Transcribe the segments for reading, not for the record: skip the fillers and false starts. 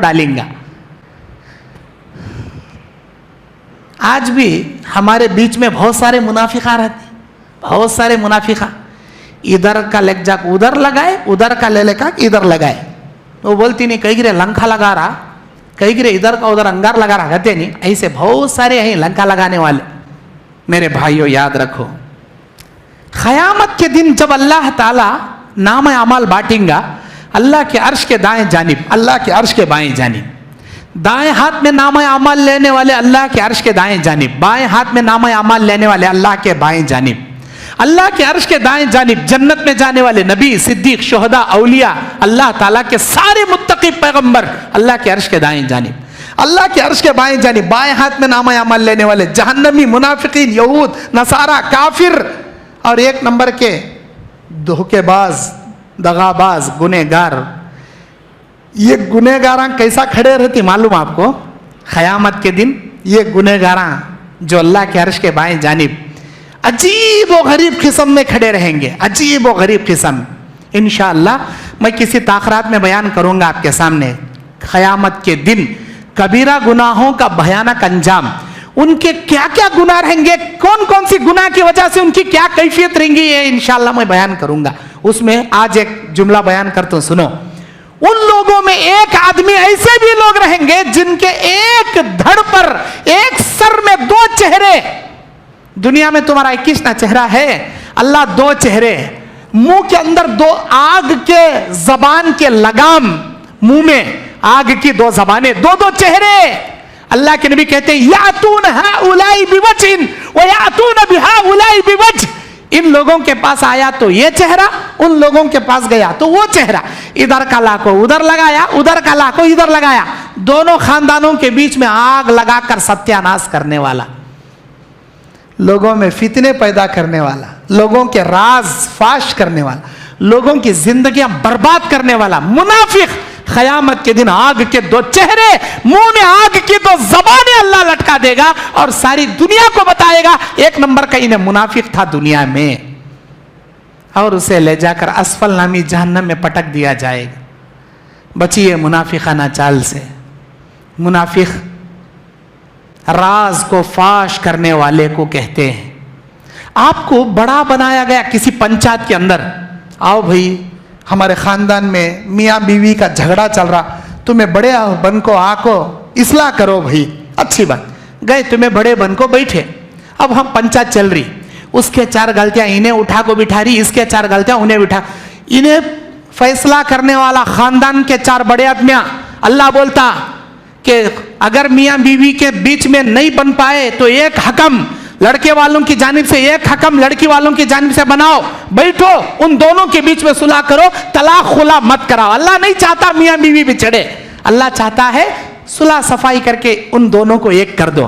डालेंगे। आज भी हमारे बीच में बहुत सारे मुनाफिका रहते, बहुत सारे मुनाफिका। इधर का लेक जाक उधर लगाए, उधर का ले लेका इधर लगाए। वो बोलती नहीं, कहीं गिरे लंका लगा रहा, कहीं गिरे इधर का उधर अंगार लगा रहा, कहते नहीं। ऐसे बहुत सारे हैं लंका लगाने वाले। मेरे भाइयों याद रखो, क़यामत के दिन जब अल्लाह ताला नाम अमाल बांटेगा, अल्लाह के अर्श के दाएं जानिब, अल्लाह के अर्श के बाएं जानिब, दाएं हाथ में नाम अमाल लेने वाले अल्लाह के अर्श के दाएं जानिब, बाएं हाथ में नाम अमाल लेने वाले अल्लाह के बाएं जानिब, अल्लाह के अर्श के दाएं जानिब जन्नत में जाने वाले नबी, सिद्दीक, शुहदा, औलिया, अल्लाह ताला के सारे मुत्तकी पैगंबर अल्लाह के अर्श के दाएं जानिब, अल्लाह के अर्श के बाएं जानिब, बाएं हाथ में नाम अमाल लेने वाले जहन्नमी, मुनाफिकीन, यहूद, नसारा, काफिर और एक नंबर के धोखेबाज, दगाबाज, गुनेगार। ये गुनेगारा कैसा खड़े रहती मालूम आपको? क़यामत के दिन ये गुनेगारा जो अल्लाह के अर्श के बाएं जानिब अजीब व गरीब किस्म में खड़े रहेंगे, अजीब व गरीब किस्म। इंशाअल्लाह मैं किसी ताखरात में बयान करूंगा आपके सामने क़यामत के दिन कबीरा गुनाहों का भयानक अंजाम, उनके क्या क्या गुनाह रहेंगे, कौन कौन सी गुनाह की वजह से उनकी क्या कैफियत रहेंगी, ये इंशाअल्लाह मैं बयान करूंगा। उसमें आज एक जुमला बयान करता हूं, सुनो। उन लोगों में एक आदमी ऐसे भी लोग रहेंगे जिनके एक धड़ पर, एक सर में दो चेहरे। दुनिया में तुम्हारा 21 ना चेहरा है, अल्लाह दो चेहरे, मुंह के अंदर दो आग के जबान के लगाम, मुंह में आग की दो जबानें, दो दो चेहरे। अल्लाह के नबी कहते हैं यातून हाउलाई बिवजहिन व यातून बिहाउलाई बिवजह। इन लोगों के पास आया तो ये चेहरा, उन लोगों के पास गया तो वो चेहरा। इधर का लाको उधर लगाया, उधर का लाको इधर लगाया, दोनों खानदानों के बीच में आग लगाकर सत्यानाश करने वाला, लोगों में फितने पैदा करने वाला, लोगों के राज फाश करने वाला, लोगों की जिंदगियां बर्बाद करने वाला मुनाफिक क़यामत के दिन आग के दो चेहरे, मुंह में आग की दो ज़बानें अल्लाह लटका देगा और सारी दुनिया को बताएगा एक नंबर का इन्हें मुनाफिक था दुनिया में, और उसे ले जाकर असफल नामी जहन्नम में पटक दिया जाएगा। बचिए मुनाफिकाना चाल से। मुनाफिक राज को फाश करने वाले को कहते हैं। आपको बड़ा बनाया गया किसी पंचायत के अंदर, आओ भाई हमारे खानदान में मियाँ बीवी का झगड़ा चल रहा, तुम्हें बड़े बन को आको इस्लाह करो भाई, अच्छी बात। गए तुम्हें बड़े बन को बैठे, अब हम पंचायत चल रही, उसके चार गलतियां इन्हें उठा को बिठा रही, इसके चार गलतियां उन्हें बिठा, इन्हें फैसला करने वाला खानदान के चार बड़े आदमियां। अल्लाह बोलता कि अगर मियाँ बीवी के बीच में नहीं बन पाए तो एक हकम लड़के वालों की जानिब से, एक हकम लड़की वालों की जानिब से बनाओ, बैठो उन दोनों के बीच में सुलह करो, तलाक खुला मत कराओ। अल्लाह नहीं चाहता मियाँ बीवी बिछड़े, अल्लाह चाहता है सुलह सफाई करके उन दोनों को एक कर दो।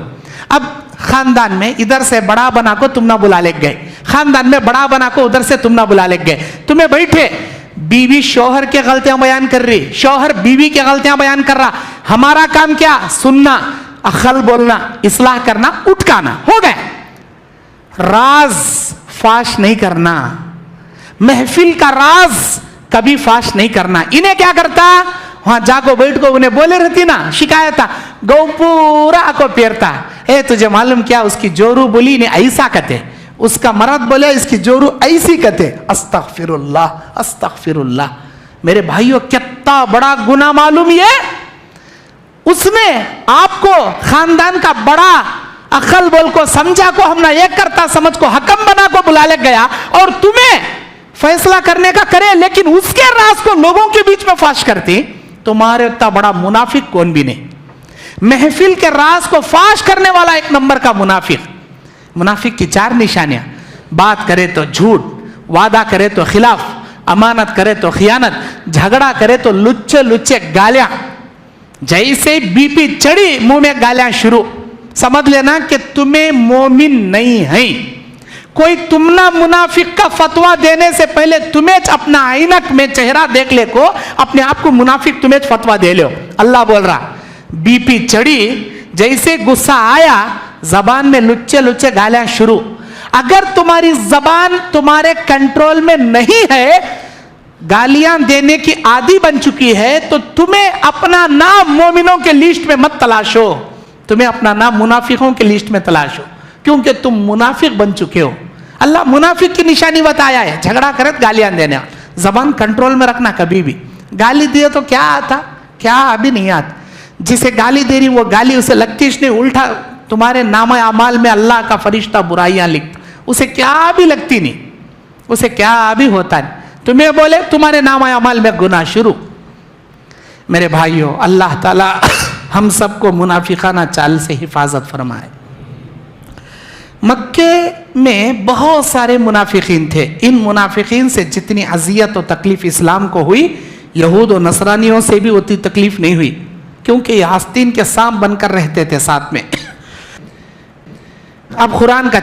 अब खानदान में इधर से बड़ा बना को तुम ना बुला ले गए, खानदान में बड़ा बना को उधर से तुम ना बुला ले गए, तुम्हें बैठे, बीवी शौहर की गलतियां बयान कर रही, शौहर बीवी की गलतियां बयान कर रहा, हमारा काम क्या? सुनना, अक्ल बोलना, इस्लाह करना, उठकाना, हो गए। राज फाश नहीं करना, महफिल का राज कभी फाश नहीं करना। इन्हें क्या करता, वहां जाको बैठ को उन्हें बोले रहती ना, शिकायत गौ पूरा को पेरता, ए तुझे मालूम क्या उसकी जोरू बोली ने ऐसा कहते, उसका मर्द बोले इसकी जोरू ऐसी कहते, अस्तगफिरुल्लाह अस्तगफिरुल्लाह। मेरे भाइयों कितना बड़ा गुनाह मालूम ये। उसने आपको खानदान का बड़ा अकल बोल को समझा को हमने एक करता समझ को हकम बना को बुला ले गया और तुम्हें फैसला करने का करे, लेकिन उसके राज को लोगों के बीच में फाश करती, तुम्हारे उतना बड़ा मुनाफिक कौन भी नहीं। महफिल के राज को फाश करने वाला एक नंबर का मुनाफिक। मुनाफिक की चार निशानियां, बात करे तो झूठ, वादा करे तो खिलाफ, अमानत करे तो खियानत, झगड़ा करे तो लुच्चे लुच्चे गालियां। जैसे बीपी चढ़ी मुंह में गालियां शुरू, समझ लेना कि तुम्हें मोमिन नहीं है। कोई तुमना मुनाफिक का फतवा देने से पहले तुम्हें अपना आईनक में चेहरा देख ले को अपने आप को मुनाफिक तुम्हें फतवा दे लो। अल्लाह बोल रहा बीपी चढ़ी, जैसे गुस्सा आया जबान में लुच्चे लुच्चे गालियां शुरू। अगर तुम्हारी जबान तुम्हारे कंट्रोल में नहीं है, गालियां देने की आदी बन चुकी है, तो तुम्हें अपना नाम मोमिनों के लिस्ट में मत तलाशो, तुम्हें अपना नाम मुनाफिकों के लिस्ट में तलाशो, क्योंकि तुम मुनाफिक बन चुके हो। अल्लाह मुनाफिक की निशानी बताया है, झगड़ा करे गालियां देना, जबान कंट्रोल में रखना। कभी भी गाली दिए तो क्या आता, क्या अभी नहीं आता। जिसे गाली दे रही वो गाली उसे लगती नहीं, उल्टा तुम्हारे नाम अमाल में अल्लाह का फरिश्ता बुराइयां लिखता, उसे क्या भी लगती नहीं, उसे क्या भी होता नहीं। तुम्हें बोले तुम्हारे नाम अमाल में गुनाह शुरू। मेरे भाइयों, अल्लाह ताला हम सबको मुनाफिकाना चाल से हिफाजत फरमाए। मक्के में बहुत सारे मुनाफिकीन थे। इन मुनाफिकीन से जितनी अजियत और तकलीफ इस्लाम को हुई, यहूद और नसरानियों से भी उतनी तकलीफ नहीं हुई, क्योंकि ये आस्तीन के सांप बनकर रहते थे साथ में। अब कुरान का